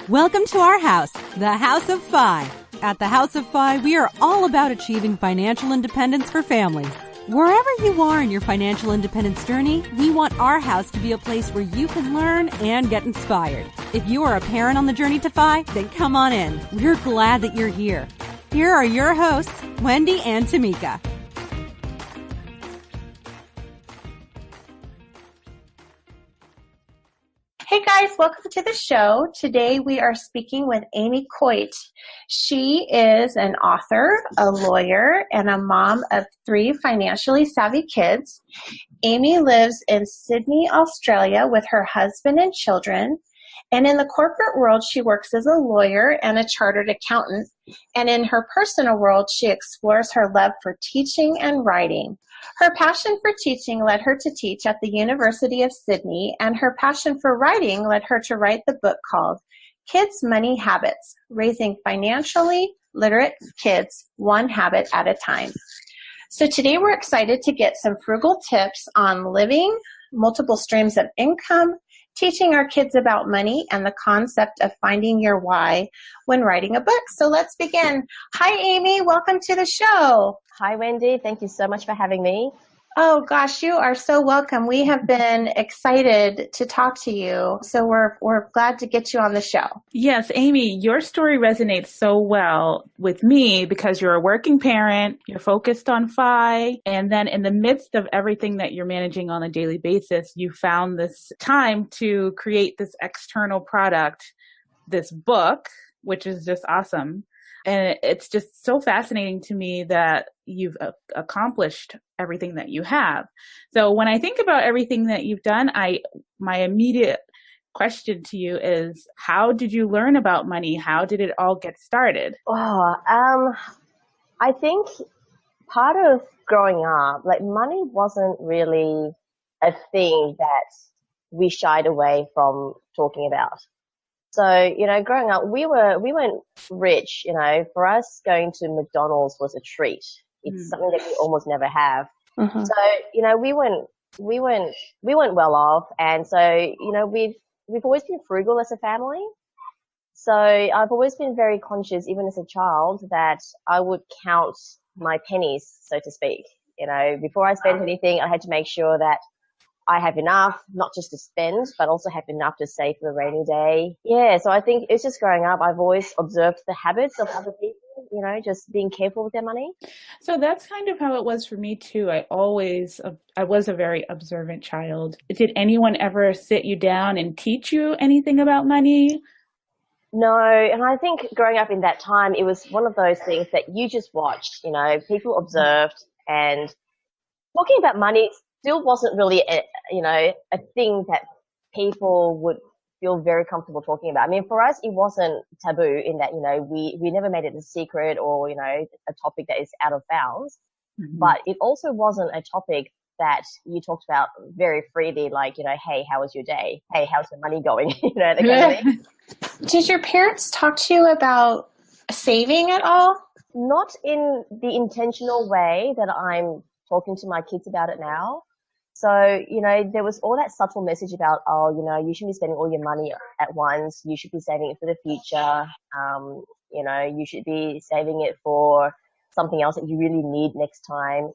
Welcome to our house, the House of Fi. At the House of Fi, we are all about achieving financial independence for families. Wherever you are in your financial independence journey, we want our house to be a place where you can learn and get inspired. If you are a parent on the journey to Fi, then come on in. We're glad that you're here. Here are your hosts, Wendy and Tamika. Hey guys, welcome to the show. Today we are speaking with Amy Coit. She is an author, a lawyer, and a mom of 3 financially savvy kids. Amy lives in Sydney, Australia with her husband and children. And in the corporate world, she works as a lawyer and a chartered accountant. And in her personal world, she explores her love for teaching and writing. Her passion for teaching led her to teach at the University of Sydney, and her passion for writing led her to write the book called Kids' Money Habits, Raising Financially Literate Kids One Habit at a Time. So today we're excited to get some frugal tips on living, multiple streams of income, teaching our kids about money, and the concept of finding your why when writing a book. So let's begin. Hi, Amy. Welcome to the show. Hi, Wendy. Thank you so much for having me. Oh, gosh, you are so welcome. We have been excited to talk to you, so we're glad to get you on the show. Yes, Amy, your story resonates so well with me because you're a working parent, you're focused on Fi, and then in the midst of everything that you're managing on a daily basis, you found this time to create this external product, this book, which is just awesome. And it's just so fascinating to me that you've accomplished everything that you have. So when I think about everything that you've done, my immediate question to you is, how did you learn about money? How did it all get started? I think part of growing up, like money wasn't really a thing that we shied away from talking about. So, growing up, we weren't rich, for us going to McDonald's was a treat. It's something that we almost never have. Mm-hmm. So, we weren't well off. And so, we've always been frugal as a family. So I've always been very conscious, even as a child, that I would count my pennies, so to speak. Before I spent anything, I had to make sure that I have enough, not just to spend, but also have enough to save for a rainy day. Yeah, so I think it's just growing up, I've always observed the habits of other people, just being careful with their money. So that's kind of how it was for me too. I was a very observant child. Did anyone ever sit you down and teach you anything about money? No, and I think growing up in that time, it was one of those things that you just watched, people observed, and talking about money still wasn't really a thing that people would feel very comfortable talking about. I mean, for us, it wasn't taboo in that, we never made it a secret or, a topic that is out of bounds. Mm-hmm. But it also wasn't a topic that you talked about very freely, like, hey, how was your day? Hey, how's the money going? That kind of thing. Did your parents talk to you about saving at all? Not in the intentional way that I'm talking to my kids about it now. So, there was all that subtle message about, you shouldn't be spending all your money at once. You should be saving it for the future. You should be saving it for something else that you really need next time.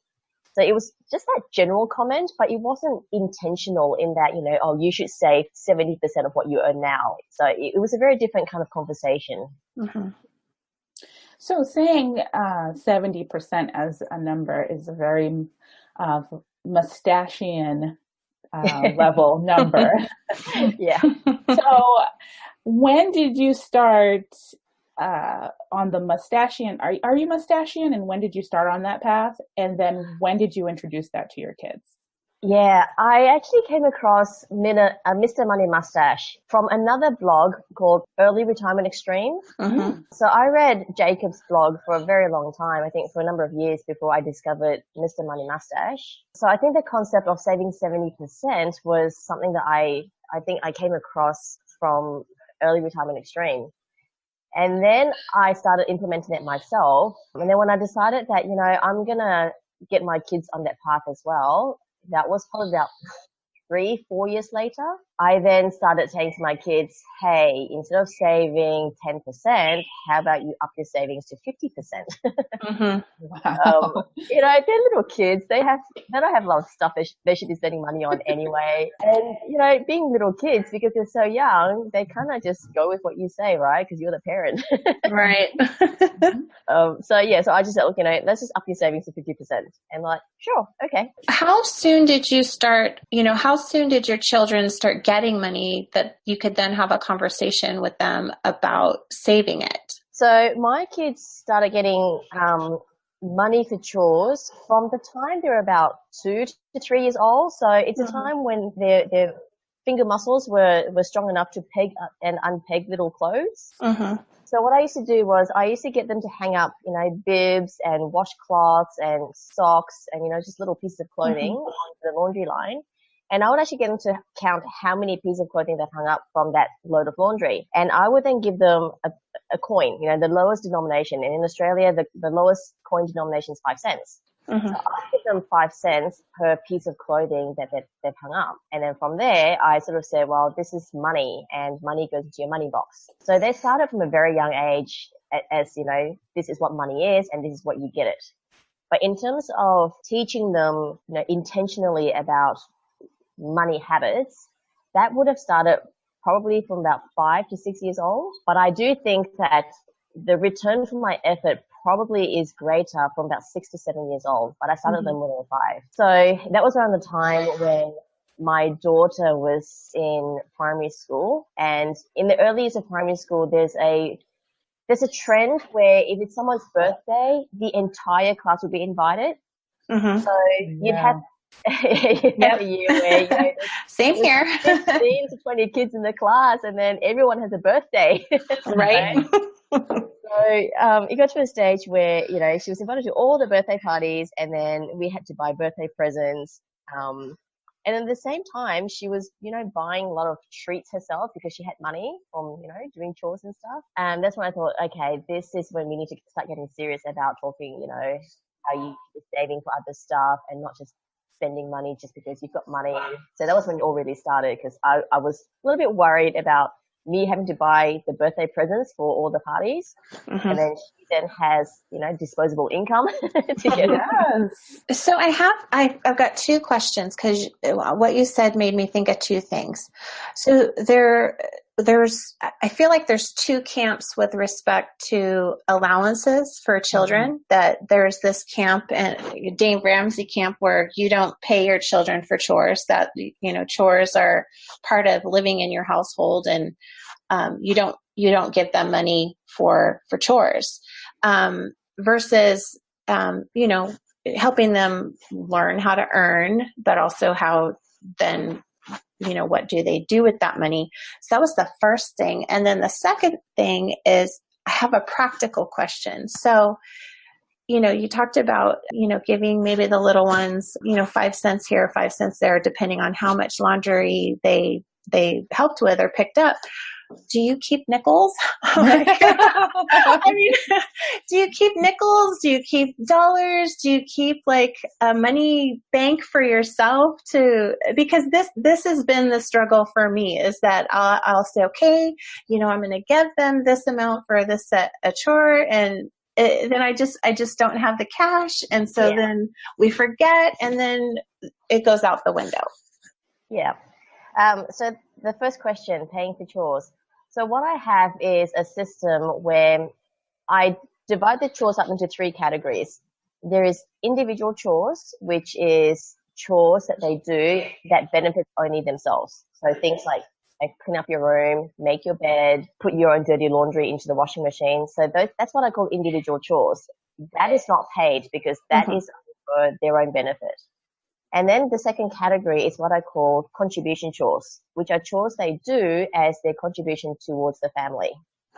So it was just that general comment, but it wasn't intentional in that, you should save 70% of what you earn now. So it was a very different kind of conversation. Mm-hmm. So saying 70% as a number is a very mustachian level number. Yeah. So when did you start on the mustachian? Are you mustachian? And when did you start on that path? And then when did you introduce that to your kids? Yeah, I actually came across Mr. Money Mustache from another blog called Early Retirement Extreme. Mm-hmm. So I read Jacob's blog for a very long time, I think for a number of years before I discovered Mr. Money Mustache. So I think the concept of saving 70% was something that I think I came across from Early Retirement Extreme. And then I started implementing it myself. And then when I decided that, I'm going to get my kids on that path as well, that was probably about 3-4 years later. I then started saying to my kids, hey, instead of saving 10%, how about you up your savings to 50%? Mm-hmm. Wow. They're little kids. They don't have a lot of stuff they should be spending money on anyway. And, being little kids, because they're so young, they kind of just go with what you say, right? Because you're the parent. Right. So I just said, look, let's just up your savings to 50%. And like, sure, okay. How soon did you start, how soon did your children start getting money that you could then have a conversation with them about saving it? So my kids started getting money for chores from the time they're about 2 to 3 years old. So it's a time when their finger muscles were strong enough to peg and unpeg little clothes. Mm-hmm. So what I used to do was I used to get them to hang up, bibs and washcloths and socks and, just little pieces of clothing on the laundry line. And I would actually get them to count how many pieces of clothing they hung up from that load of laundry. And I would then give them a coin, the lowest denomination. And in Australia, the lowest coin denomination is 5 cents. Mm-hmm. So I give them 5 cents per piece of clothing that they've hung up. And then from there, I sort of said, well, this is money and money goes into your money box. So they started from a very young age as, this is what money is and this is what you get it. But in terms of teaching them, intentionally about money habits, that would have started probably from about 5 to 6 years old. But I do think that the return from my effort probably is greater from about 6 to 7 years old, but I started them when they were 5. So that was around the time when my daughter was in primary school. And in the early years of primary school, there's a trend where if it's someone's birthday, the entire class would be invited. Mm-hmm. So you'd have a year where Same here. 15 to 20 kids in the class, and then everyone has a birthday. Right. So it got to a stage where, she was invited to all the birthday parties, and then we had to buy birthday presents. And at the same time, she was, buying a lot of treats herself because she had money from, doing chores and stuff. And that's when I thought, okay, this is when we need to start getting serious about talking, how you saving for other stuff and not just spending money just because you've got money. So that was when it all really started, because I was a little bit worried about me having to buy the birthday presents for all the parties. Mm-hmm. And then she then has, disposable income to get Yes. So I've got 2 questions, because what you said made me think of 2 things. So I feel like there's 2 camps with respect to allowances for children. That there's this camp, and Dave Ramsey camp, where you don't pay your children for chores, that, chores are part of living in your household, and you don't give them money for chores, versus, helping them learn how to earn, but also how then, what do they do with that money? So that was the first thing. And then the second thing is, I have a practical question. So, you talked about, giving maybe the little ones, 5 cents here, 5 cents there, depending on how much laundry they helped with or picked up. Do you keep nickels? I mean, do you keep nickels? Do you keep dollars? Do you keep like a money bank for yourself because this has been the struggle for me, is that I'll say, okay, I'm going to give them this amount for this a chore, and then I just don't have the cash. And so then we forget, and then it goes out the window. Yeah. So the first question, paying for chores. So what I have is a system where I divide the chores up into 3 categories. There is individual chores, which is chores that they do that benefit only themselves. So things like clean up your room, make your bed, put your own dirty laundry into the washing machine. So that's what I call individual chores. That is not paid, because that is for their own benefit. And then the second category is what I call contribution chores, which are chores they do as their contribution towards the family.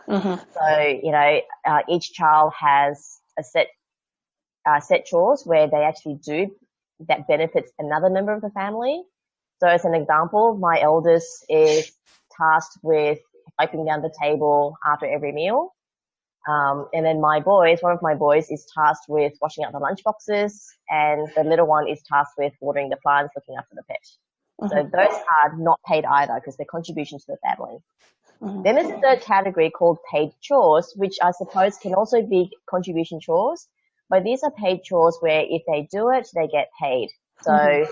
Mm-hmm. So, each child has a set chores where they actually do that benefits another member of the family. So as an example, my eldest is tasked with wiping down the table after every meal. And then one of my boys is tasked with washing out the lunch boxes, and the little one is tasked with watering the plants, looking after the pet. So those are not paid either because they're contributions to the family. Then there's a third category called paid chores, which I suppose can also be contribution chores, but these are paid chores where if they do it, they get paid. So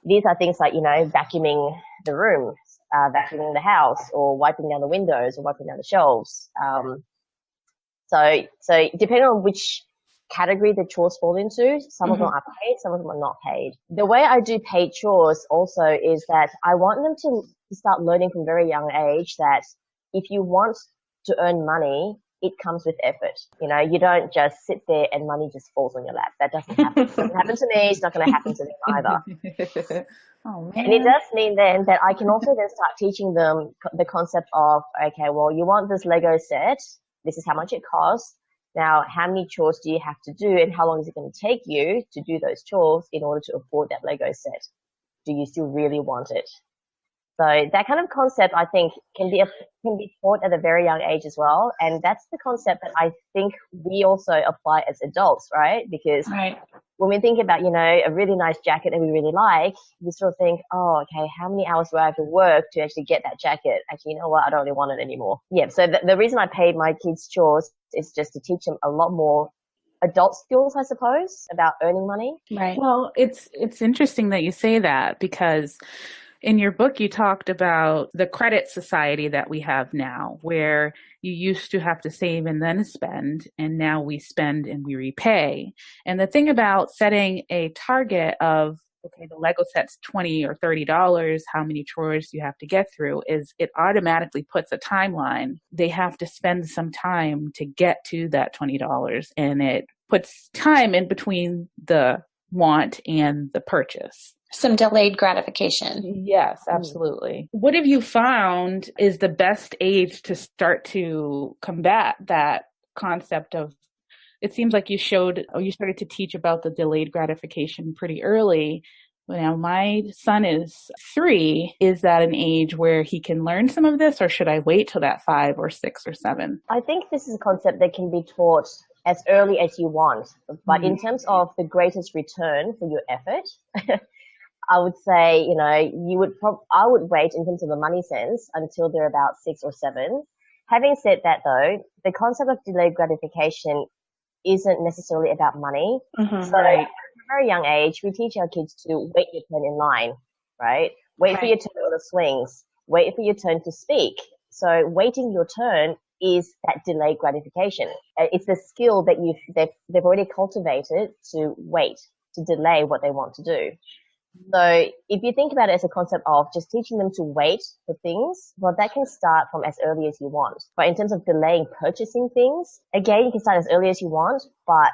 these are things like, vacuuming the room, vacuuming the house, or wiping down the windows, or wiping down the shelves. So depending on which category the chores fall into, some of them are paid, some of them are not paid. The way I do paid chores also is that I want them to start learning from a very young age that if you want to earn money, it comes with effort. You don't just sit there and money just falls on your lap. That doesn't happen. It doesn't happen to me. It's not going to happen to them either. Oh, man. And it does mean then that I can also then start teaching them the concept of, okay, well, you want this Lego set. This is how much it costs. Now, how many chores do you have to do, and how long is it going to take you to do those chores in order to afford that Lego set? Do you still really want it? So that kind of concept, I think, can be taught at a very young age as well. And that's the concept that I think we also apply as adults, right? Because when we think about, a really nice jacket that we really like, we sort of think, oh, okay, how many hours do I have to work to actually get that jacket? Actually, you know what? I don't really want it anymore. Yeah. So the reason I paid my kids chores is just to teach them a lot more adult skills, I suppose, about earning money. Right. Well, it's interesting that you say that, because in your book, you talked about the credit society that we have now, where you used to have to save and then spend, and now we spend and we repay. And the thing about setting a target of, okay, the Lego set's $20 or $30, how many chores you have to get through, is it automatically puts a timeline. They have to spend some time to get to that $20, and it puts time in between the want and the purchase. Some delayed gratification. Yes, absolutely. What have you found is the best age to start to combat that concept of, it seems like you started to teach about the delayed gratification pretty early. Now, my son is 3. Is that an age where he can learn some of this, or should I wait till that 5 or 6 or 7? I think this is a concept that can be taught as early as you want. But in terms of the greatest return for your effort, I would say, I would wait in terms of the money sense until they're about 6 or 7. Having said that though, the concept of delayed gratification isn't necessarily about money. So at a very young age, we teach our kids to wait your turn in line, right? Wait for your turn on the swings. Wait for your turn to speak. So waiting your turn is that delayed gratification. It's the skill that they've already cultivated to wait, to delay what they want to do. So if you think about it as a concept of just teaching them to wait for things, well, that can start from as early as you want. But in terms of delaying purchasing things, again, you can start as early as you want, but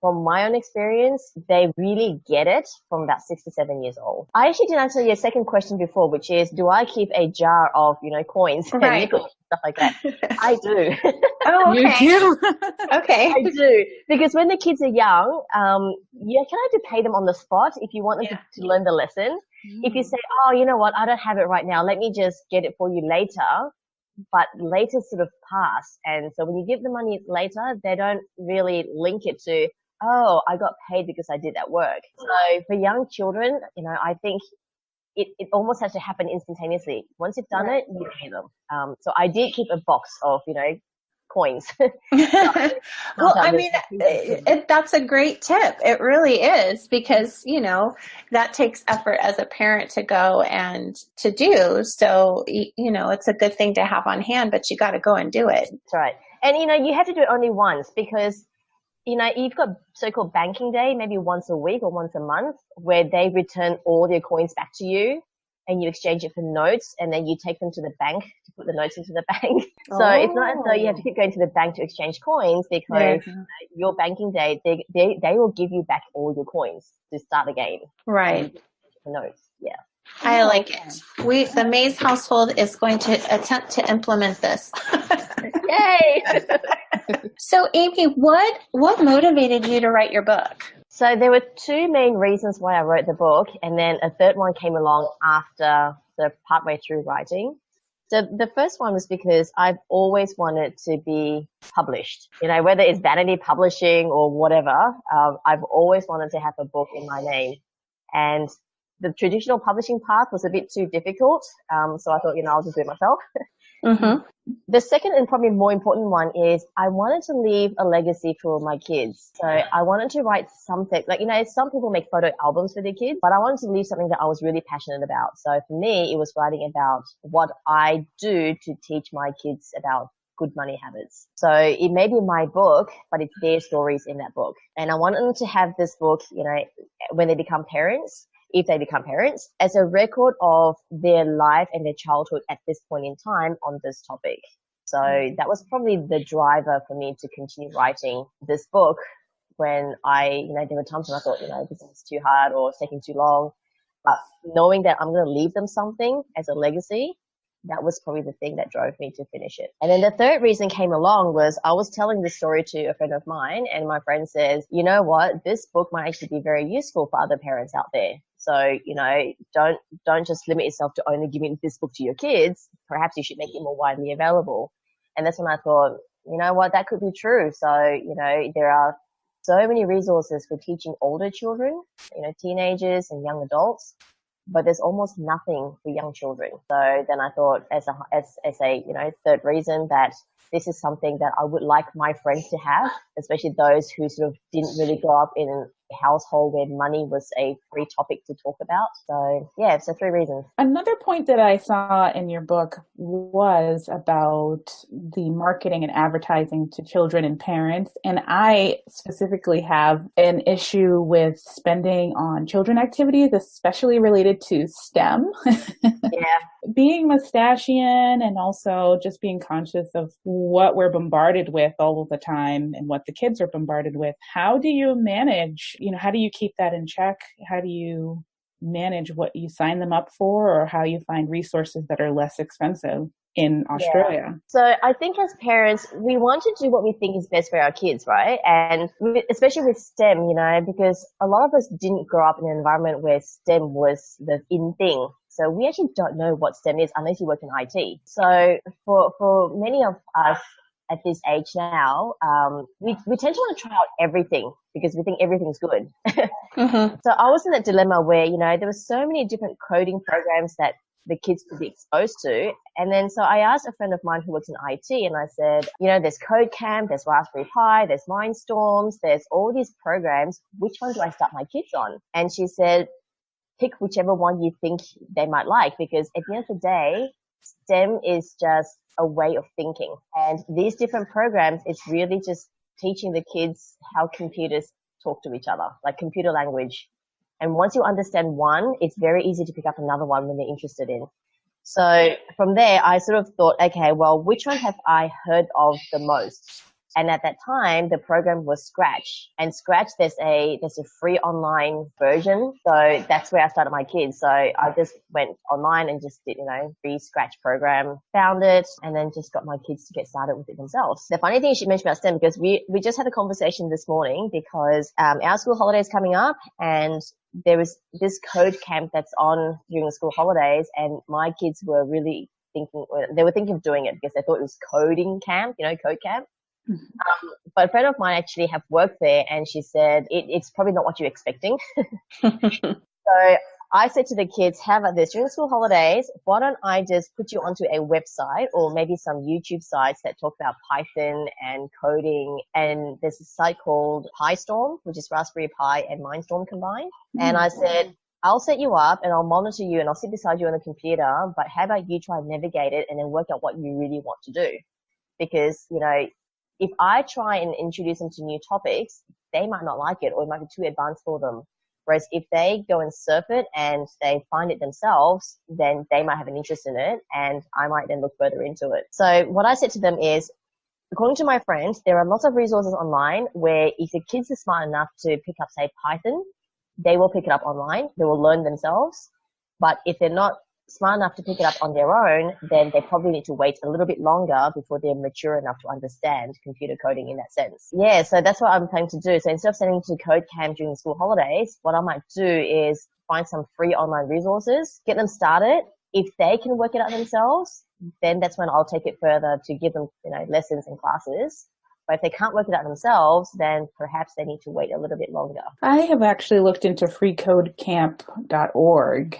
from my own experience, they really get it from about 6 to 7 years old. I actually didn't answer your second question before, which is, do I keep a jar of, coins and nickels, stuff like that? I do. Oh, okay. You do? Okay. I do. Because when the kids are young, you kind of have to pay them on the spot if you want them to learn the lesson. If you say, oh, you know what, I don't have it right now, let me just get it for you later. But later sort of pass. And so when you give the money later, they don't really link it to, oh, I got paid because I did that work. So for young children, I think it almost has to happen instantaneously. Once you've done it, you pay them. So I did keep a box of, coins. Well, I mean, that's a great tip. It really is, because, that takes effort as a parent to go and to do. So, it's a good thing to have on hand, but you got to go and do it. That's right. And, you have to do it only once, because you've got so-called banking day, maybe once a week or once a month, where they return all their coins back to you and you exchange it for notes, and then you take them to the bank to put the notes into the bank. So it's not as though you have to keep going to the bank to exchange coins, because your banking day, they will give you back all your coins to start again. Right. Notes. Yeah. I like it. The Mays household is going to attempt to implement this. Yay! So, Amy, what motivated you to write your book? So there were 2 main reasons why I wrote the book, and then a third one came along after the partway through writing. So the first one was because I've always wanted to be published, whether it's vanity publishing or whatever. I've always wanted to have a book in my name, and the traditional publishing path was a bit too difficult. So I thought, I'll just do it myself. Mm-hmm. The second and probably more important one is I wanted to leave a legacy for my kids. So I wanted to write something like, some people make photo albums for their kids, but I wanted to leave something that I was really passionate about. So for me, it was writing about what I do to teach my kids about good money habits. So it may be my book, but it's their stories in that book. And I wanted them to have this book, when they become parents, if they become parents, as a record of their life and their childhood at this point in time on this topic. So that was probably the driver for me to continue writing this book when there were times when I thought, this is too hard or it's taking too long. But knowing that I'm going to leave them something as a legacy, that was probably the thing that drove me to finish it. And then the third reason came along was I was telling this story to a friend of mine, and my friend says, you know what, this book might actually be very useful for other parents out there. So, don't just limit yourself to only giving this book to your kids. Perhaps you should make it more widely available. And that's when I thought, you know what, that could be true. So, there are so many resources for teaching older children, teenagers and young adults, but there's almost nothing for young children. So then I thought as a third reason that this is something that I would like my friends to have, especially those who sort of didn't really grow up in a household where money was a free topic to talk about. So yeah, so 3 reasons. Another point that I saw in your book was about the marketing and advertising to children and parents. And I specifically have an issue with spending on children activities, especially related to STEM. Yeah. Being mustachian and also just being conscious of what we're bombarded with all of the time and what the kids are bombarded with. How do you manage, how do you keep that in check? How do you manage what you sign them up for, or how you find resources that are less expensive in Australia? Yeah. So I think as parents, we want to do what we think is best for our kids, right? And especially with STEM, because a lot of us didn't grow up in an environment where STEM was the in thing. So we actually don't know what STEM is unless you work in IT. So for many of us at this age now, we tend to want to try out everything because we think everything's good. Mm-hmm. So I was in that dilemma where, there were so many different coding programs that the kids could be exposed to. And then so I asked a friend of mine who works in IT, and I said, there's Code Camp, there's Raspberry Pi, there's Mindstorms, there's all these programs. Which one do I start my kids on? And she said, pick whichever one you think they might like, because at the end of the day, STEM is just a way of thinking. And these different programs, it's really just teaching the kids how computers talk to each other, like computer language. And once you understand one, it's very easy to pick up another one when they're interested in. So from there, I sort of thought, okay, well, which one have I heard of the most? And at that time, the program was Scratch. And Scratch, there's a free online version. So that's where I started my kids. So I just went online and just did, free Scratch program, found it, and then just got my kids to get started with it themselves. The funny thing you should mention about STEM, because we just had a conversation this morning because our school holiday is coming up, and there was this code camp that's on during the school holidays, and my kids were really thinking of doing it because they thought it was coding camp, code camp. But a friend of mine actually have worked there, and she said it's probably not what you're expecting. So I said to the kids, how about this? During school holidays, why don't I just put you onto a website or maybe some YouTube sites that talk about Python and coding. And there's a site called PyStorm, which is Raspberry Pi and Mindstorm combined. And I said, I'll set you up and I'll monitor you and I'll sit beside you on the computer, but how about you try and navigate it and then work out what you really want to do? Because, if I try and introduce them to new topics, they might not like it or it might be too advanced for them. Whereas if they go and surf it and they find it themselves, then they might have an interest in it and I might then look further into it. So what I said to them is, according to my friends, there are lots of resources online where if the kids are smart enough to pick up, say, Python, they will pick it up online. They will learn themselves. But if they're not smart enough to pick it up on their own, then they probably need to wait a little bit longer before they're mature enough to understand computer coding in that sense. Yeah, so that's what I'm planning to do. So instead of sending to code camp during the school holidays, what I might do is find some free online resources, get them started. If they can work it out themselves, then that's when I'll take it further to give them, lessons and classes. But if they can't work it out themselves, then perhaps they need to wait a little bit longer. I have actually looked into freecodecamp.org,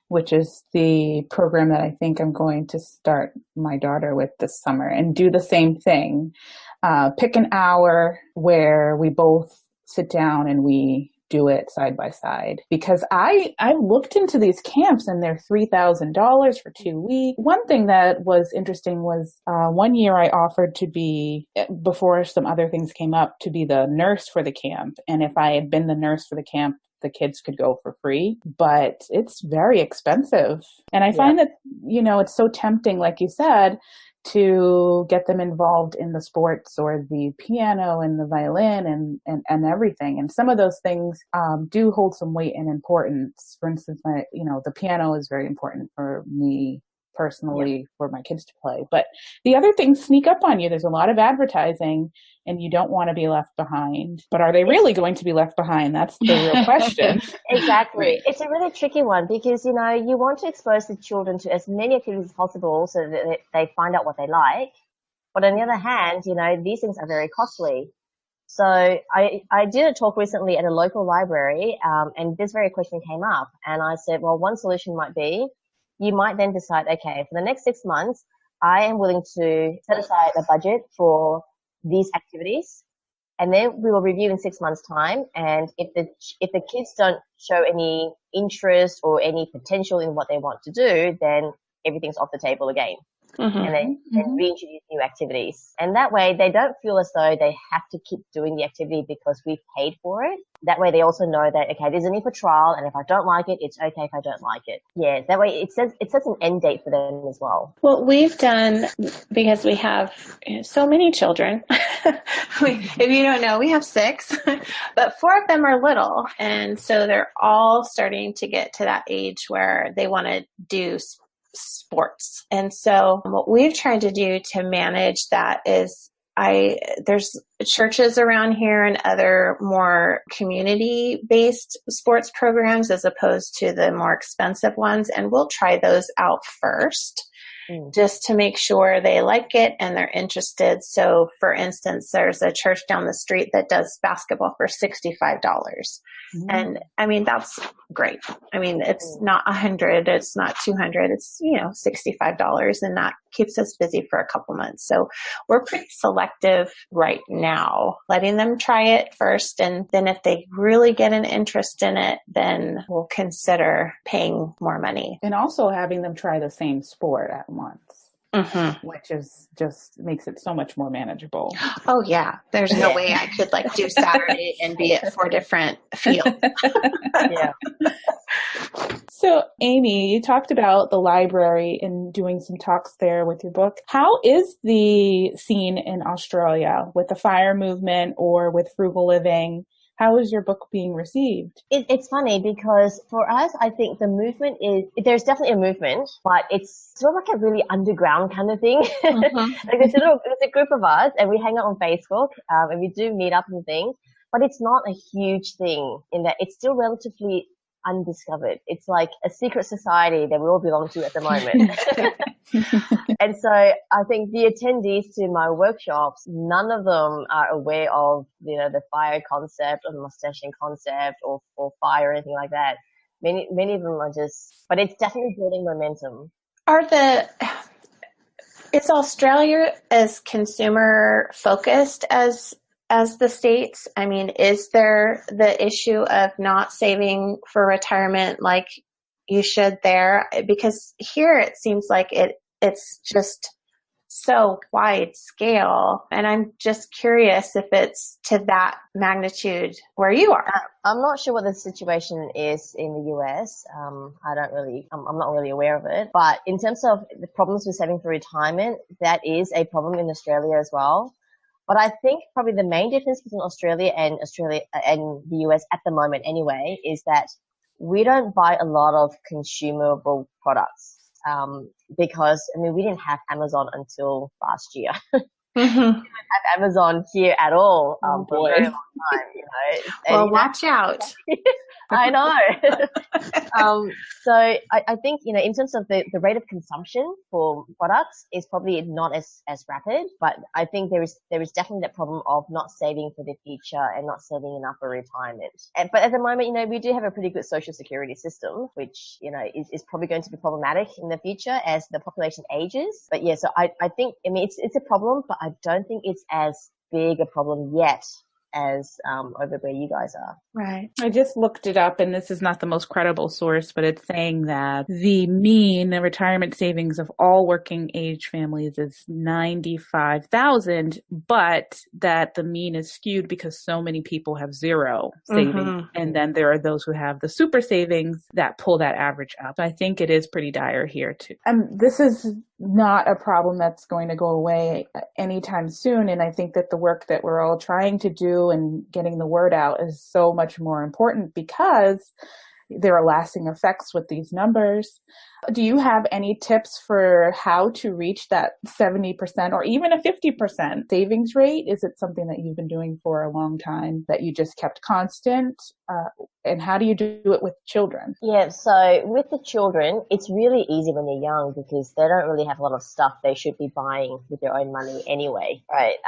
which is the program that I think I'm going to start my daughter with this summer, and do the same thing. Pick an hour where we both sit down and we do it side by side, because I looked into these camps and they're $3,000 for 2 weeks. One thing that was interesting was one year I offered to be, before some other things came up, to be the nurse for the camp. And if I had been the nurse for the camp, the kids could go for free, but it's very expensive. And I find that, it's so tempting, like you said, to get them involved in the sports or the piano and the violin and everything. And some of those things do hold some weight and importance. For instance, the piano is very important for me personally, for my kids to play. But the other things sneak up on you. There's a lot of advertising and you don't want to be left behind. But are they really going to be left behind? That's the real question. Exactly. Right. It's a really tricky one because, you want to expose the children to as many activities as possible so that they find out what they like. But on the other hand, these things are very costly. So I did a talk recently at a local library, and this very question came up. And I said, well, one solution might be, you might then decide, okay, for the next 6 months, I am willing to set aside a budget for these activities. And then we will review in 6 months' time. And if the kids don't show any interest or any potential in what they want to do, then everything's off the table again. Mm-hmm. And then reintroduce new activities. And that way they don't feel as though they have to keep doing the activity because we've paid for it. That way they also know that, okay, there's a need for trial, and if I don't like it, it's okay if I don't like it. Yeah, that way it sets an end date for them as well. What we've done, because we have so many children, if you don't know, we have 6, but 4 of them are little. And so they're all starting to get to that age where they want to do sports. And so what we've tried to do to manage that is there's churches around here and other more community-based sports programs as opposed to the more expensive ones. And we'll try those out first just to make sure they like it and they're interested. So for instance, there's a church down the street that does basketball for $65. And I mean, that's great. I mean, it's not 100, it's not 200, it's, $65, and that keeps us busy for a couple months. So we're pretty selective right now, letting them try it first. And then if they really get an interest in it, then we'll consider paying more money. And also having them try the same sport at once. Which is just makes it so much more manageable. Oh yeah. There's no way I could do Saturday and be at 4 different fields. Yeah. So Amy, you talked about the library and doing some talks there with your book. How is the scene in Australia with the FIRE movement or with frugal living? How is your book being received? It's funny because for us, I think the movement there's definitely a movement, but it's sort of like a really underground kind of thing. There's a group of us and we hang out on Facebook, and we do meet up and things, but it's not a huge thing in that it's still relatively undiscovered. It's like a secret society that we all belong to at the moment. And so I think the attendees to my workshops, none of them are aware of, the FIRE concept or the mustaching concept or FIRE or anything like that. Many of them are but it's definitely building momentum. Is Australia as consumer focused as the States? I mean, is there the issue of not saving for retirement like you should there? Because here it seems like it's just so wide scale. And I'm just curious if it's to that magnitude where you are. I'm not sure what the situation is in the US. I'm not really aware of it. But in terms of the problems with saving for retirement, that is a problem in Australia as well. But I think probably the main difference between Australia and the US at the moment anyway is that we don't buy a lot of consumable products. Because we didn't have Amazon until last year. We didn't have Amazon here at all for a very long time. Well, watch out. I know. So I think, in terms of the rate of consumption for products is probably not as rapid, but I think there is definitely that problem of not saving for the future and not saving enough for retirement. But at the moment, we do have a pretty good social security system, which, is probably going to be problematic in the future as the population ages. But yeah, so I think, it's a problem, but I don't think it's as big a problem yet as over where you guys are. Right. I just looked it up, and this is not the most credible source, but it's saying that the mean retirement savings of all working age families is 95,000, but that the mean is skewed because so many people have zero savings. Mm-hmm. And then there are those who have the super savings that pull that average up. So I think it is pretty dire here too. And this is not a problem that's going to go away anytime soon. And I think that the work that we're all trying to do and getting the word out is so much more important because there are lasting effects with these numbers. Do you have any tips for how to reach that 70% or even a 50% savings rate? Is it something that you've been doing for a long time that you just kept constant? And how do you do it with children? Yeah, so with the children, it's really easy when they're young because they don't really have a lot of stuff they should be buying with their own money anyway, right?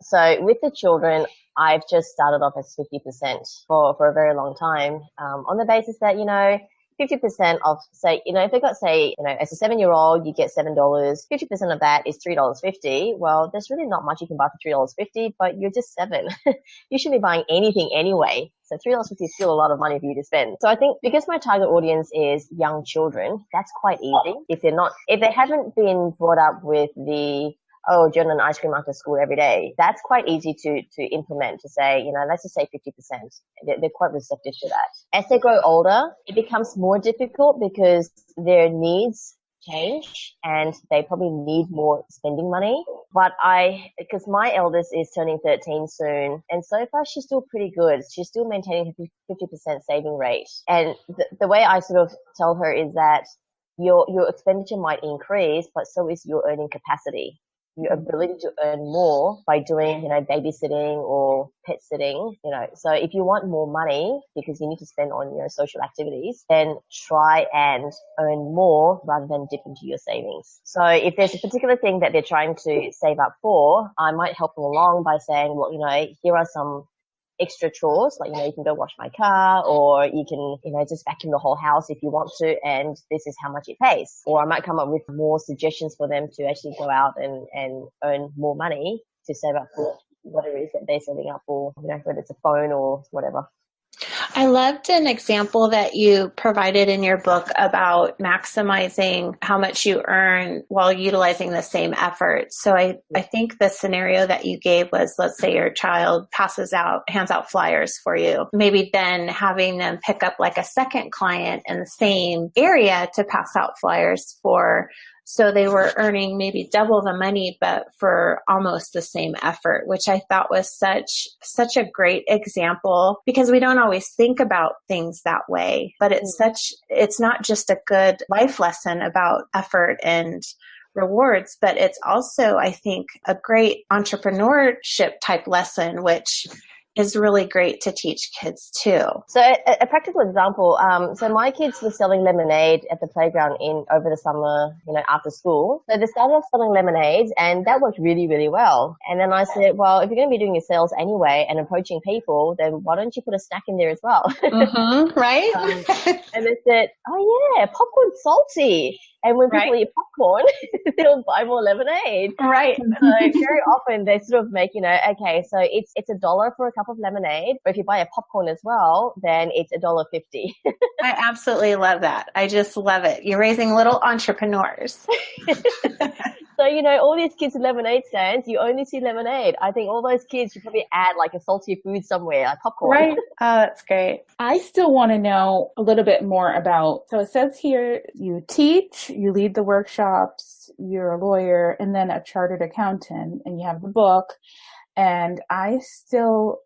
So with the children, I've just started off as 50% for a very long time, on the basis that, 50% of, say, if they got, say, as a 7-year-old, you get $7, 50% of that is $3.50. Well, there's really not much you can buy for $3.50, but you're just 7. You shouldn't be buying anything anyway. So $3.50 is still a lot of money for you to spend. So I think because my target audience is young children, that's quite easy. If they haven't been brought up with the, do you want an ice cream after school every day? That's quite easy to implement, to say, let's just say 50%. They're quite receptive to that. As they grow older, it becomes more difficult because their needs change and they probably need more spending money. But because my eldest is turning 13 soon, and so far she's still pretty good. She's still maintaining a 50% saving rate. And the way I sort of tell her is that your expenditure might increase, but so is your earning capacity. Your ability to earn more by doing, babysitting or pet sitting, So if you want more money because you need to spend on, social activities, then try and earn more rather than dip into your savings. So if there's a particular thing that they're trying to save up for, I might help them along by saying, well, here are some extra chores, like, you can go wash my car, or you can, just vacuum the whole house if you want to, and this is how much it pays. Or I might come up with more suggestions for them to actually go out and earn more money to save up for whatever it is that they're saving up for, whether it's a phone or whatever. I loved an example that you provided in your book about maximizing how much you earn while utilizing the same effort. So I think the scenario that you gave was, let's say your child hands out flyers for you. Maybe then having them pick up like a second client in the same area to pass out flyers for. So they were earning maybe double the money, but for almost the same effort, which I thought was such a great example, because we don't always think about things that way. But it's not just a good life lesson about effort and rewards, but it's also, I think, a great entrepreneurship type lesson, which is really great to teach kids too. So a practical example, so my kids were selling lemonade at the playground over the summer, after school. So they started off selling lemonades, and that worked really, really well. And then I said, well, if you're going to be doing your sales anyway and approaching people, then why don't you put a snack in there as well? Mm-hmm, right? And they said, oh yeah, popcorn's salty. And when people eat popcorn, they'll buy more lemonade. Right. So very often they sort of make, okay, so it's $1 for a cup of lemonade, but if you buy a popcorn as well, then it's $1.50. I absolutely love that. I just love it. You're raising little entrepreneurs. So, all these kids in lemonade stands, you only see lemonade. I think all those kids should probably add like a salty food somewhere, like popcorn. Right. Oh, that's great. I still want to know a little bit more about, so it says here you teach, you lead the workshops, you're a lawyer, and then a chartered accountant, and you have the book. And I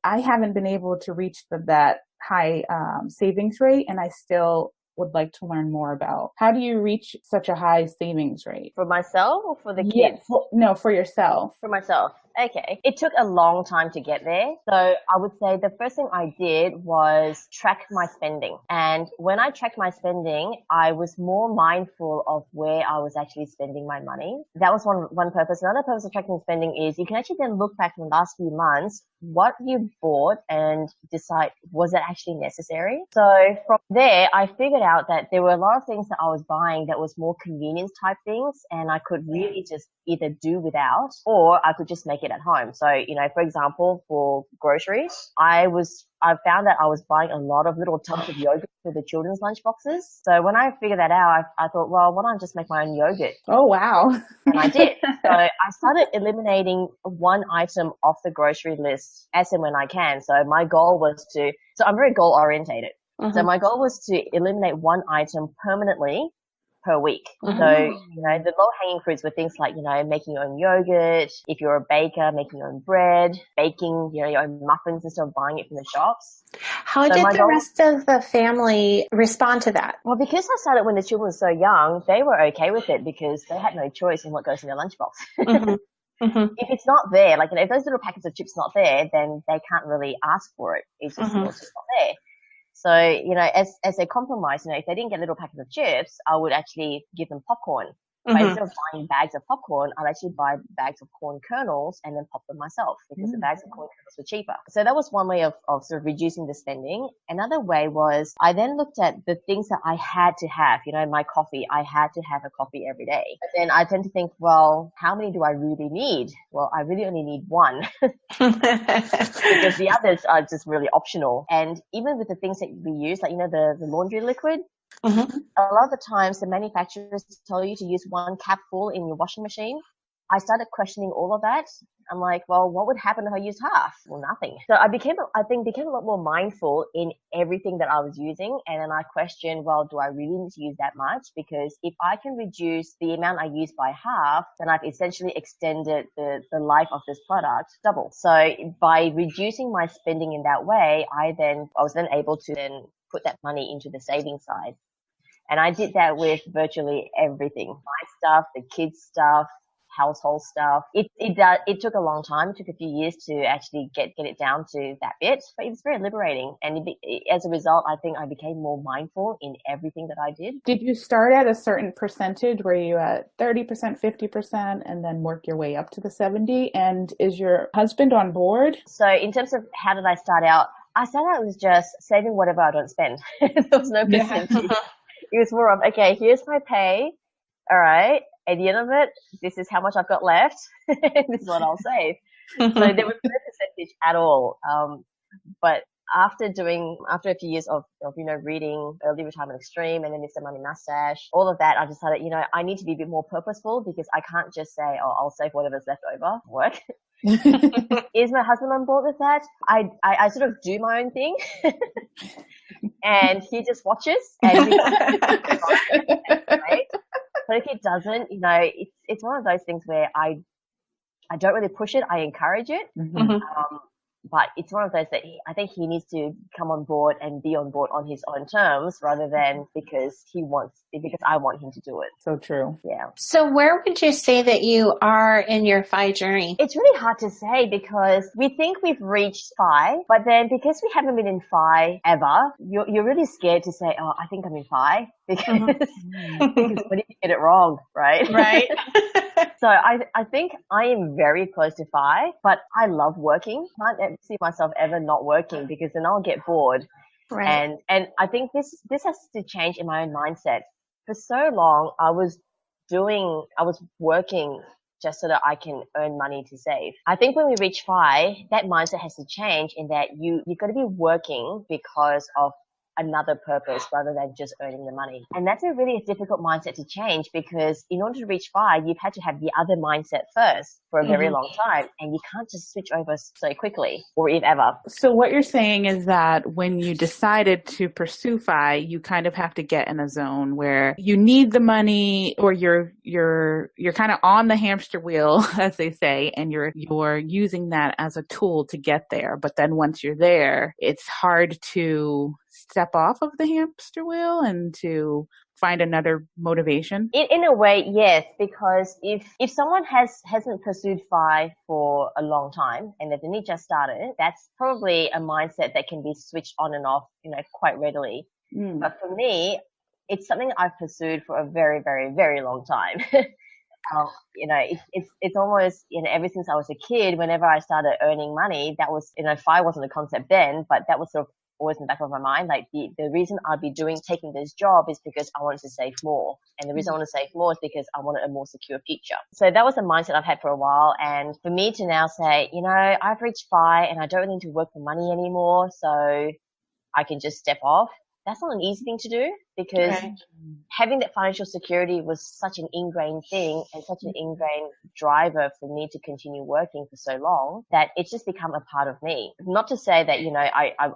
haven't been able to reach that high savings rate, and I still would like to learn more about. How do you reach such a high savings rate? For myself or for the kids? Yeah, no, for yourself. For myself. Okay. It took a long time to get there. So I would say the first thing I did was track my spending. And when I tracked my spending, I was more mindful of where I was actually spending my money. That was one purpose. Another purpose of tracking spending is you can actually then look back in the last few months what you bought and decide, was it actually necessary? So from there, I figured out that there were a lot of things that I was buying that was more convenience type things, and I could really just either do without or I could just make it at home. So, for example, for groceries, I found that I was buying a lot of little tubs of yogurt for the children's lunch boxes. So when I figured that out, I thought, well, why don't I just make my own yogurt? Oh, wow. And I did. So I started eliminating one item off the grocery list as and when I can. So my goal was so I'm very goal orientated. So my goal was to eliminate one item permanently per week. So, the low hanging fruits were things like, making your own yogurt. If you're a baker, making your own bread, baking, your own muffins instead of buying it from the shops. How did the rest of the family respond to that? Well, because I started when the children were so young, they were okay with it because they had no choice in what goes in their lunchbox. If it's not there, like, if those little packets of chips not there, then they can't really ask for it. It's just, it's just not there. So, as a compromise, if they didn't get little packets of chips, I would actually give them popcorn. But instead of buying bags of popcorn, I'd actually buy bags of corn kernels and then pop them myself because the bags of corn kernels were cheaper. So that was one way of sort of reducing the spending. Another way was I then looked at the things that I had to have, my coffee. I had to have a coffee every day. But then I tend to think, well, how many do I really need? Well, I really only need one because the others are just really optional. And even with the things that we use, like, the laundry liquid, a lot of the times the manufacturers tell you to use one cap full in your washing machine. I started questioning all of that. I'm like, well, what would happen if I used half? Well, nothing. So I became a lot more mindful in everything that I was using. And then I questioned, well, do I really need to use that much? Because if I can reduce the amount I use by half, then I've essentially extended the life of this product double. So by reducing my spending in that way, I was then able to then put that money into the saving side. And I did that with virtually everything. My stuff, the kids' stuff, household stuff. It took a long time. It took a few years to actually get it down to that bit, but it was very liberating. And as a result, I think I became more mindful in everything that I did. Did you start at a certain percentage? Were you at 30%, 50%, and then work your way up to the 70%? And is your husband on board? So in terms of how did I start out with just saving whatever I don't spend. There was no percentage. It was more of, okay, here's my pay. All right. At the end of it, this is how much I've got left. This is what I'll save. So there was no percentage at all. But after a few years of reading Early Retirement Extreme and then Mr. Money Mustache, all of that, I decided, I need to be a bit more purposeful because I can't just say, oh, I'll save whatever's left over work. Is my husband on board with that? I sort of do my own thing. And he just watches and right? But if he doesn't, it's one of those things where I don't really push it. I encourage it. But it's one of those that I think he needs to come on board and be on board on his own terms rather than because I want him to do it. So true. Yeah. So where would you say that you are in your FI journey? It's really hard to say because we think we've reached FI, but then because we haven't been in FI ever, you're really scared to say, oh, I think I'm in FI because what if you get it wrong, right? Right. So I think I am very close to FI, but I love working. I can't see myself ever not working because then I'll get bored. Right. And I think this has to change in my own mindset. For so long, I was working just so that I can earn money to save. I think when we reach FI, that mindset has to change in that you've got to be working because of another purpose rather than just earning the money. And that's a really difficult mindset to change because in order to reach FI, you've had to have the other mindset first for a very long time. And you can't just switch over so quickly or if ever. So what you're saying is that when you decided to pursue FI, you kind of have to get in a zone where you need the money or you're kind of on the hamster wheel, as they say, and you're using that as a tool to get there. But then once you're there, it's hard to step off of the hamster wheel and to find another motivation? In a way, yes, because if someone hasn't pursued FI for a long time and they've only just started, that's probably a mindset that can be switched on and off, quite readily. But for me, it's something I've pursued for a very, very, very long time. It's almost, ever since I was a kid, whenever I started earning money, that was, FI wasn't a concept then, but that was sort of always in the back of my mind. Like the reason I'd be taking this job is because I wanted to save more. And the reason I want to save more is because I wanted a more secure future. So that was a mindset I've had for a while. And for me to now say, I've reached FI and I don't need to work for money anymore, so I can just step off. That's not an easy thing to do, because having that financial security was such an ingrained thing and such an ingrained driver for me to continue working for so long that it's just become a part of me. Not to say that,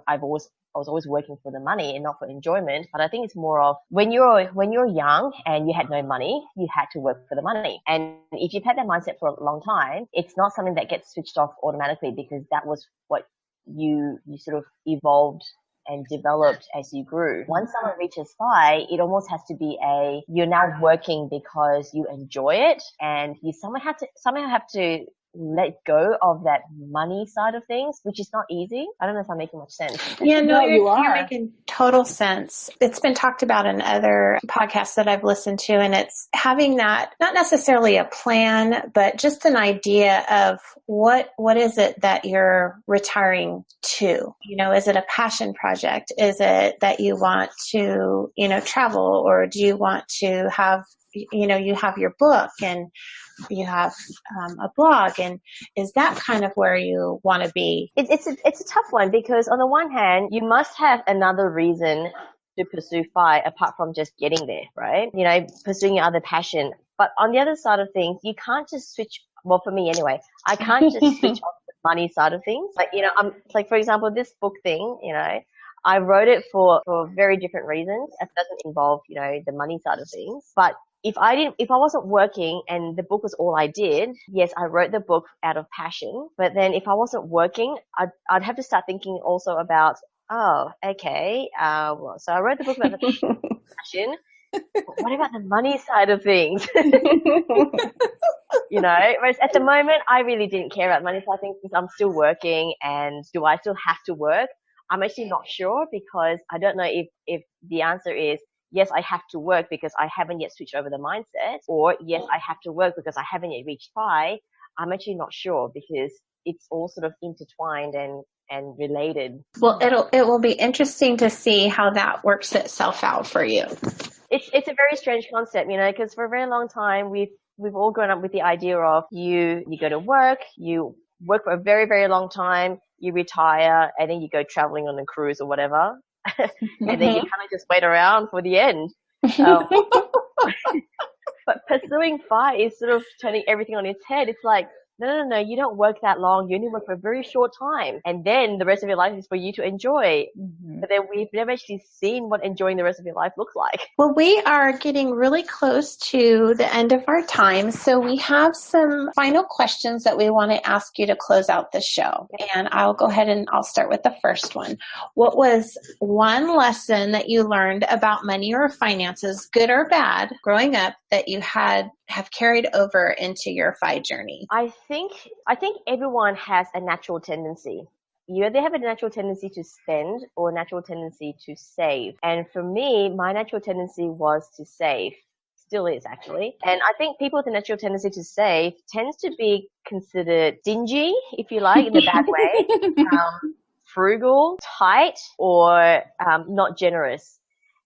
I was always working for the money and not for enjoyment, but I think it's more of when you're young and you had no money, you had to work for the money. And if you've had that mindset for a long time, it's not something that gets switched off automatically, because that was what you sort of evolved and developed as you grew. Once someone reaches FI, it almost has to be you're now working because you enjoy it, and you somehow have to let go of that money side of things, which is not easy. I don't know if I'm making much sense. Yeah, no, you're are making total sense. It's been talked about in other podcasts that I've listened to, and it's having that, not necessarily a plan, but just an idea of what is it that you're retiring to? Is it a passion project? Is it that you want to, travel, or do you want to have, you have your book and you have a blog, and is that kind of where you want to be? It's a tough one, because on the one hand, you must have another reason to pursue FI apart from just getting there, right? Pursuing your other passion. But on the other side of things, you can't just switch. Well, for me anyway, I can't just switch off the money side of things. Like, I'm like, for example, this book thing, I wrote it for very different reasons. It doesn't involve, the money side of things. But if I wasn't working and the book was all I did, yes, I wrote the book out of passion. But then if I wasn't working, I'd have to start thinking also about, so I wrote the book about the passion. What about the money side of things? Whereas at the moment, I really didn't care about money. So I think I'm still working, and do I still have to work? I'm actually not sure, because I don't know if the answer is, yes, I have to work because I haven't yet switched over the mindset, or yes, I have to work because I haven't yet reached FI. I'm actually not sure, because it's all sort of intertwined and related. Well, it will be interesting to see how that works itself out for you. It's a very strange concept, because for a very long time we've all grown up with the idea of you go to work, you work for a very, very long time, you retire, and then you go traveling on a cruise or whatever. And then you kind of just wait around for the end. But pursuing FI is sort of turning everything on its head. It's like, no, you don't work that long. You only work for a very short time. And then the rest of your life is for you to enjoy. Mm-hmm. But then we've never actually seen what enjoying the rest of your life looks like. Well, we are getting really close to the end of our time. So we have some final questions that we want to ask you to close out the show. And I'll go ahead and I'll start with the first one. What was one lesson that you learned about money or finances, good or bad, growing up, that you have carried over into your FI journey? I think everyone has a natural tendency. You either have a natural tendency to spend or a natural tendency to save. And for me, my natural tendency was to save. Still is, actually. And I think people with a natural tendency to save tends to be considered stingy, if you like, in a bad way, frugal, tight, or not generous.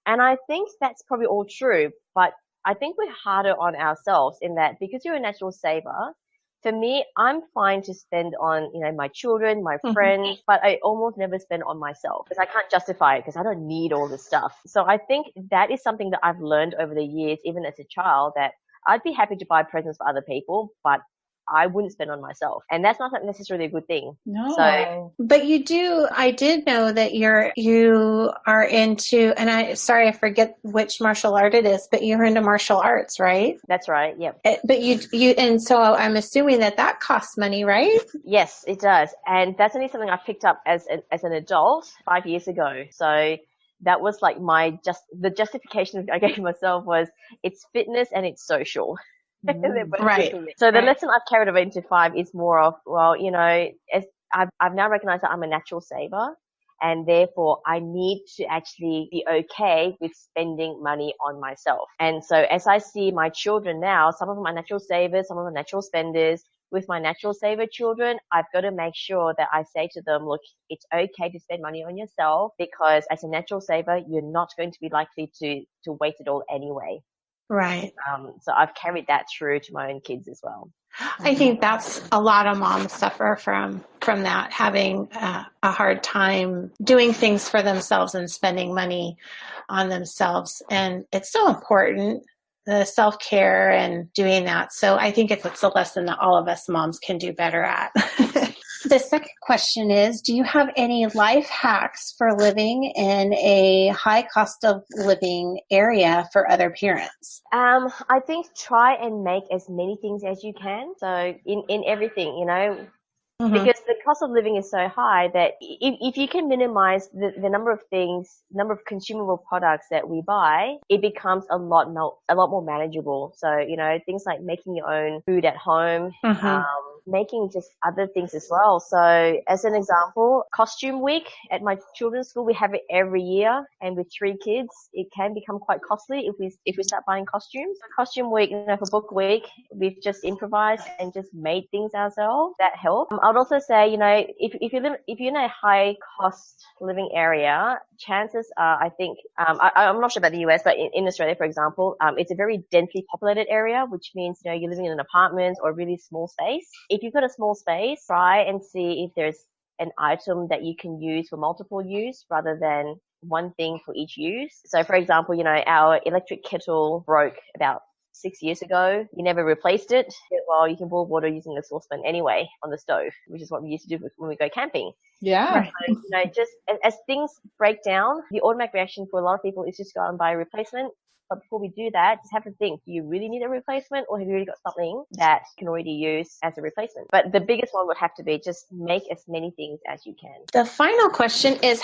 And I think that's probably all true, but I think we're harder on ourselves in that, because you're a natural saver. For me, I'm fine to spend on, my children, my friends, but I almost never spend on myself, because I can't justify it, because I don't need all this stuff. So I think that is something that I've learned over the years, even as a child, that I'd be happy to buy presents for other people, but I wouldn't spend on myself. And that's not necessarily a good thing. No. So, but I did know that you are into, and I forget which martial art it is, but you're into martial arts, right? That's right. Yep. But and so I'm assuming that costs money, right? Yes, it does. And that's only something I picked up as an adult 5 years ago. So that was like the justification I gave myself was it's fitness and it's social. They're both Right. good for me. So the lesson I've carried over into 5 is more of, well, as I've now recognized that I'm a natural saver, and therefore I need to actually be okay with spending money on myself. And so as I see my children now, some of them are natural savers, some of them are natural spenders. With my natural saver children, I've got to make sure that I say to them, look, it's okay to spend money on yourself, because as a natural saver, you're not going to be likely to waste it all anyway. Right. So I've carried that through to my own kids as well. I think that's a lot of moms suffer from that, having a hard time doing things for themselves and spending money on themselves. And it's so important, the self-care and doing that. So I think it's a lesson that all of us moms can do better at. The second question is, do you have any life hacks for living in a high cost of living area for other parents? I think try and make as many things as you can. So in everything, because the cost of living is so high that if you can minimize the number of consumable products that we buy, it becomes a lot more manageable. So, things like making your own food at home, making just other things as well. So as an example, costume week at my children's school, we have it every year. And with 3 kids, it can become quite costly if we start buying costumes. So costume week, for book week, we've just improvised and just made things ourselves. That helps. I would also say, if you're in a high cost living area, chances are, I think, I'm not sure about the US, but in Australia, for example, it's a very densely populated area, which means, you're living in an apartment or a really small space. If you've got a small space, try and see if there's an item that you can use for multiple use rather than one thing for each use. So for example, our electric kettle broke about 6 years ago. We never replaced it. Well, you can boil water using a saucepan anyway on the stove, which is what we used to do when we go camping. Yeah. So, just as things break down, the automatic reaction for a lot of people is just go and buy a replacement. But before we do that, just have to think, do you really need a replacement, or have you already got something that you can already use as a replacement? But the biggest one would have to be just make as many things as you can. The final question is,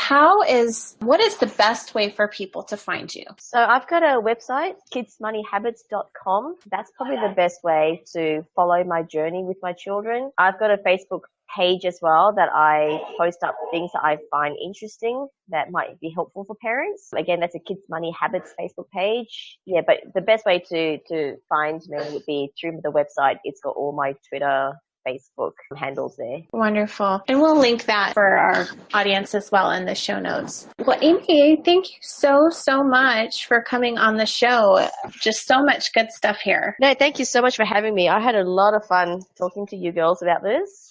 what is the best way for people to find you? So I've got a website, kidsmoneyhabits.com. That's probably the best way to follow my journey with my children. I've got a Facebook page as well that I post up things that I find interesting that might be helpful for parents. Again, that's a Kids Money Habits Facebook page. Yeah, but the best way to find me would be through the website. It's got all my Twitter, Facebook handles there. Wonderful. And we'll link that for our audience as well in the show notes. Well, Amy, thank you so much for coming on the show. Just so much good stuff here. No, thank you so much for having me. I had a lot of fun talking to you girls about this.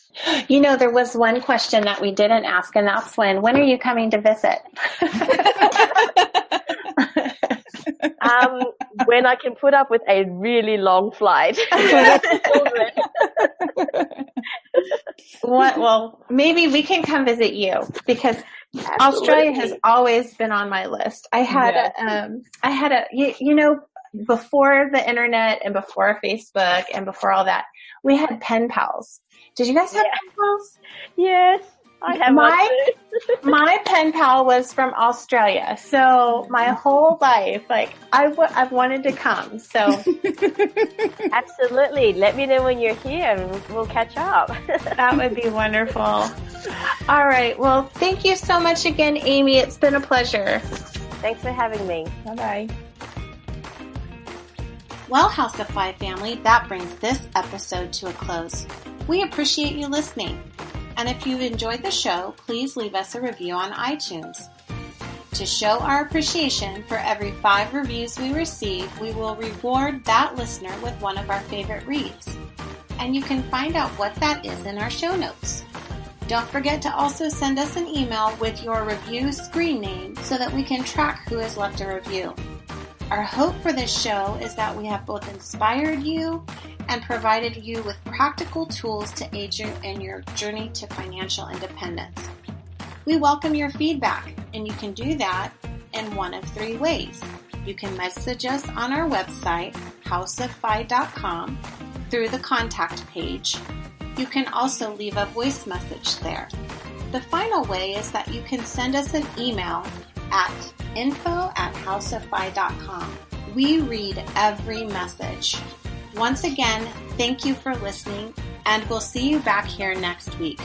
There was one question that we didn't ask, and that's when are you coming to visit? When I can put up with a really long flight. Well, maybe we can come visit you, because absolutely. Australia has always been on my list. I had before the internet and before Facebook and before all that, we had pen pals. Did you guys have pen pals? Yes. I have my pen pal was from Australia, so my whole life, I've wanted to come. So absolutely, let me know when you're here, and we'll catch up. That would be wonderful. All right, well, thank you so much again, Amy. It's been a pleasure. Thanks for having me. Bye-bye. Well, House of Five family, that brings this episode to a close. We appreciate you listening. And if you've enjoyed the show, please leave us a review on iTunes. To show our appreciation for every 5 reviews we receive, we will reward that listener with one of our favorite reads. And you can find out what that is in our show notes. Don't forget to also send us an email with your review screen name so that we can track who has left a review. Our hope for this show is that we have both inspired you and provided you with practical tools to aid you in your journey to financial independence. We welcome your feedback, and you can do that in one of 3 ways. You can message us on our website, houseoffy.com, through the contact page. You can also leave a voice message there. The final way is that you can send us an email at info@houseoffi.com. We read every message. Once again, thank you for listening, and we'll see you back here next week.